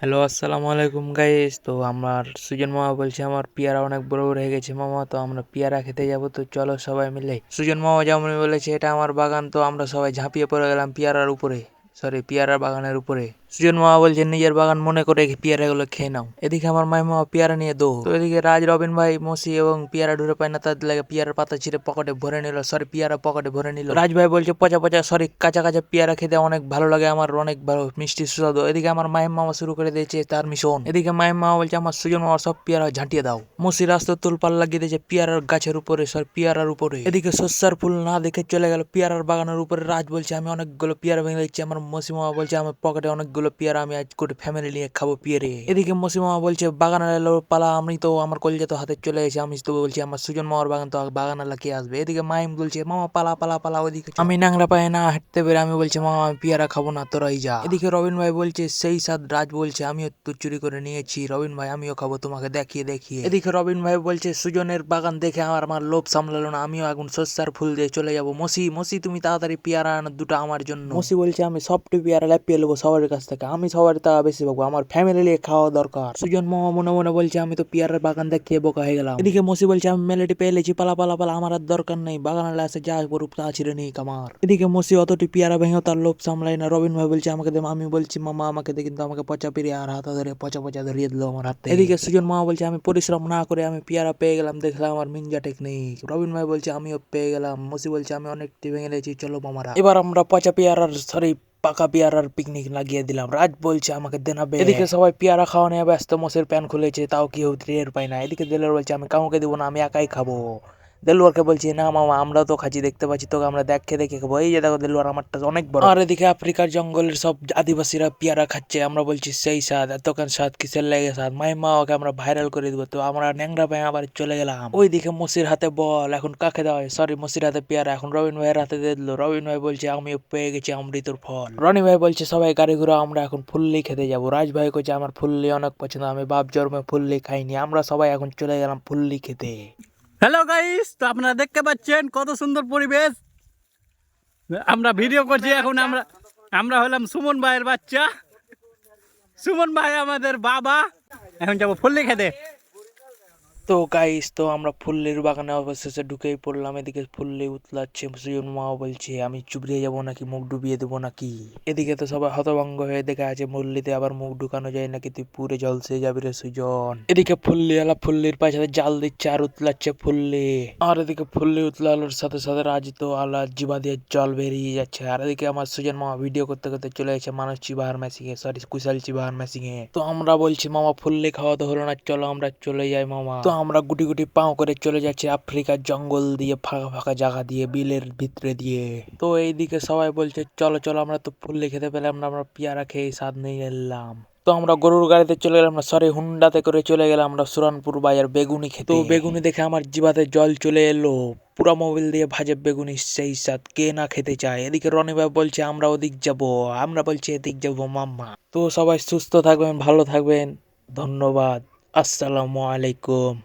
Hello, আসসালামু আলাইকুম guys. তো আমার সুজন মামা বলছে আমার পেয়ারা অনেক বড় বড় হয়ে গেছে মামা, তো আমরা পেয়ারা খেতে যাব, তো চলো সবাই মিলে। সুজন মামা যেমন বলেছে এটা আমার বাগান, তো আমরা সবাই ঝাঁপিয়ে পড়ে গেলাম পেয়ারার উপরে, সরি পেয়ারার বাগানের উপরে। সুজন মামা বলছে নিজের বাগান মনে করে পেয়ারা গুলো খেয়ে নাও। এদিকে আমার মামা পেয়ারা নিয়ে দৌড়, তো এদিকে রাজ, রবিন ভাই, মসি এবং পেয়ারা ঢুরে পায় না, তার লাগে পেয়ারার পাতা ছিঁড়ে পকেটে ভরে নিল, সরি পেয়ারা পকেটে ভরে নিল। রাজ ভাই বলছে পচা পচা, সরি কাঁচা কাঁচা পেয়ারা খেতে অনেক ভালো লাগে আমার, অনেক ভালো মিষ্টি সুস্বাদু। এদিকে আমার মায়ের মামা শুরু করে দিয়েছে তার মিশন। এদিকে মায়ের মামা বলছে আমার সুজন মামা সব পেয়ারা ঝাঁটিয়ে দাও। মসি রাস্তা তুলপাল লাগিয়ে দিয়েছে পেয়ারার গাছের উপরে, সরি পেয়ারার উপরে। এদিকে শস্যার ফুল না দেখে চলে গেল পেয়ারার বাগানের উপরে। রাজ বলছে আমি অনেকগুলো পেয়ারা ভেঙে দিচ্ছি। আমার মসি মামা বলছে আমার পকেটে অনেকগুলো পেয়ারা, আমি আজ করে ফ্যামিলি নিয়ে খাবো পেয়ারে। এদিকে মসি মামা বলছে বাগানের এলো পালা, আমি তো আমার কলজা তো হাতে চলে এসে, আমি তো বলছি আমার সুজন মামার বাগান, তো বাগান আলা কে আসবে। এদিকে মাইম বলছে মামা পালা পালা পালা। ওইদিকে আমি নাংলা পায়ে না হাঁটতে পেরে আমি বলছি মামা আমি পেয়ারা খাবো না, তোরাই যা। এদিকে রবিন ভাই বলছে সেই সাথ। রাজ বলছে আমিও তো চুরি করে নিয়েছি রবিন ভাই, আমিও খাবো তোমাকে দেখিয়ে দেখিয়ে। এদিকে রবিন ভাই বলছে সুজনের বাগান দেখে আমার লোভ সামলালো না, আমিও এখন শস্যার ফুল দিয়ে চলে যাবো। মসি মসি তুমি তাড়াতাড়ি পেয়ারা আনো দুটো আমার জন্য। মসি বলছে আমি সবটি পেয়ারা লেপিয়ে নেবো সবার কাছ থেকে, আমি সবার তা বেশি পাবো, আমার ফ্যামিলি নিয়ে খাওয়া দরকার। সুজন মামা মনে মনে বলছে আমি তো পেয়ারার বাগান দেখে বোকা হয়ে গেলাম। এদিকে মসি বলছে আমি মেলেটি পেয়ে লেছি, পালা পালা পালা, আমার আর দরকার নেই, বাগানে আসে যা করুক তা ছিঁড়ে নেই আমার। এদিকে মসি অতটি পেয়ারা ভেঙেও তার লোভ সামলাই না। রবিন ভাই বলছে আমাকে দে, আমি বলছি মামা আমাকে দে, কিন্তু আমাকে পচা পেরিয়ে আর হাতা ধরে পচা পচা ধরিয়ে দিল আমার হাতে। এদিকে সুজন মামা বলছে আমি পরিশ্রম না করে আমি পেয়ারা পেয়ে গেলাম, দেখলাম আমার মিনজা টেকনিক। রবিন ভাই বলছে আমিও পেয়ে গেলাম। মসি বলছে আমি অনেকটি ভেঙে লেছি, চলো মামারা এবার আমরা পচা পেয়ারার সরি পাকা পেয়ারার পিকনিক লাগিয়ে দিলাম। রাজ বলছে আমাকে দেনাবে। এদিকে সবাই পেয়ারা খাওয়া নিয়ে ব্যস্ত, মসের প্যান খুলেছে তাও কেউ টের পায় না। এদিকে দেলোয়ার বলছে আমি কাউকে দেবো না, আমি একাই খাবো। দেলোয়ারকে বলছি না মামা আমরাও তো খাচ্ছি, দেখতে পাচ্ছি তোকে, আমরা দেখে দেখে খাবো। এই যে দেখো দেলোয়ার আমারটা অনেক বড়। আর এদিকে আফ্রিকার জঙ্গলের সব আদিবাসীরা পেয়ারা খাচ্ছে, আমরা বলছি সেই স্বাদ, এতক্ষণ স্বাদ কিসের লেগে স্বাদ, মা ওকে আমরা ভাইরাল করে দিব। তো আমরা ন্যাংরা পায়ে আবার চলে গেলাম। ওইদিকে মসির হাতে বল, এখন কাকে দেওয়া হয়, সরি মসির হাতে পেয়ারা, এখন রবিন ভাইয়ের হাতে দিয়ে দিল। রবিন ভাই বলছে আমিও পেয়ে গেছি অমৃতর ফল। রনি ভাই বলছে সবাই গাড়ি ঘুরা, আমরা এখন ফুল্লি খেতে যাবো। রাজ ভাই কইছে আমার ফুল্লি অনেক পছন্দ, আমি বাপ জন্মে ফুল্লি খাইনি। আমরা সবাই এখন চলে গেলাম ফুল্লি খেতে। হ্যালো গাইস, তো আপনারা দেখতে পাচ্ছেন কত সুন্দর পরিবেশ। আমরা ভিডিও করছি এখন। আমরা আমরা হলাম সুমন ভাইয়ের বাচ্চা। সুমন ভাই আমাদের বাবা। এখন যাবো ফুল্লি খেতে। তো গাইস, তো আমরা ফুল্লির বাগানে অবশেষে ঢুকেই পড়লাম। এদিকে ফুল্লি উতলাচ্ছে, সুজন মাও বলছে আমি চুবড়িয়ে যাবো নাকি, মুখ ডুবিয়ে দেবো নাকি। এদিকে তো সবাই হতভঙ্গ হয়ে দেখে আছে মুরলিতে আবার মুখ ঢুকানো যায় নাকি, তুই পুরে জল সে যাবি রে সুজন। এদিকে ফুল্লি আলা ফুল্লির পাশে জাল দিচ্ছে আর উতলাচ্ছে ফুল্লি। আর এদিকে ফুল্লি উতলানোর সাথে সাথে রাজি তো আলা জিবা দিয়ে জল বেরিয়ে যাচ্ছে। আর এদিকে আমার সুজন মামা ভিডিও করতে করতে চলে গেছে মানুষ চিবাহার মেশিনে, সরি কুশাল চিবাহার মেশিনে। তো আমরা বলছি মামা ফুল্লি খাওয়া তো হলো না, চলো আমরা চলে যাই মামা। তো আমরা গুটি গুটি পাও করে চলে যাচ্ছি আফ্রিকার জঙ্গল দিয়ে, ফাঁকা ফাঁকা জায়গা দিয়ে, বিলের ভিতরে দিয়ে। তো এইদিকে সবাই বলছে চলো চলো, আমরা তো ফুল্লি খেতে পেলাম না, আমরা পেয়ারা খেয়ে স্বাদ নিয়ে এলাম। তো আমরা গরুর গাড়িতে চলে গেলাম না, সরি হুন্ডাতে করে চলে গেলাম আমরা সুরানপুর বাজার বেগুনি খেতে। তো বেগুনি দেখে আমার জিভাতে জল চলে এলো, পুরা মোবিল দিয়ে ভাজে বেগুনি সেই স্বাদ, কে না খেতে চায়। এদিকে রনি ভাই বলছে আমরা ওদিক যাব, আমরা বলছি এদিক যাবো মাম্মা। তো সবাই সুস্থ থাকবেন, ভালো থাকবেন, ধন্যবাদ, আসসালামু আলাইকুম।